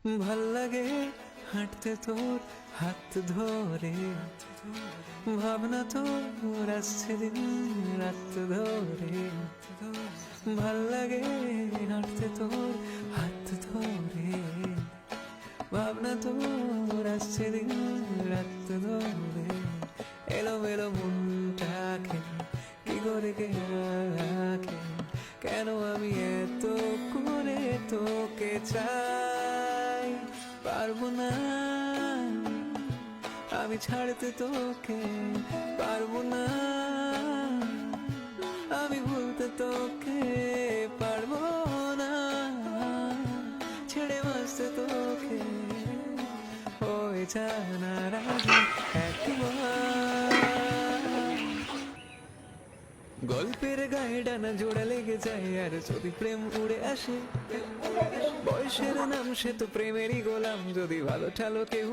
ভাল লাগে হাঁটতে তোর হাত ধরে, ভাবনা তোর আসছে দিন রাত ধরে। ভাল লাগে হাঁটতে তোর হাত ধরে, ভাবনা তোর আসছে দিন রাত ধরে। এলো মেলো মনটাকে কি করে কে রাখে, কেন আমি এত করে তোকে চাই। পারবো না আমি ছাড়তে তোকে, পারবো না আমি ভুলতে তোকে, পারবো না ছেড়ে বাঁচতে তোকে। ওই জানার আগে একবার গল্পের গায়ে ডানা জোড়া লেগে যায়, আর যদি প্রেম উড়ে আসে বয়সের নাম সে তো প্রেমেরই গোলাম। যদি ভালো ঠালো কেউ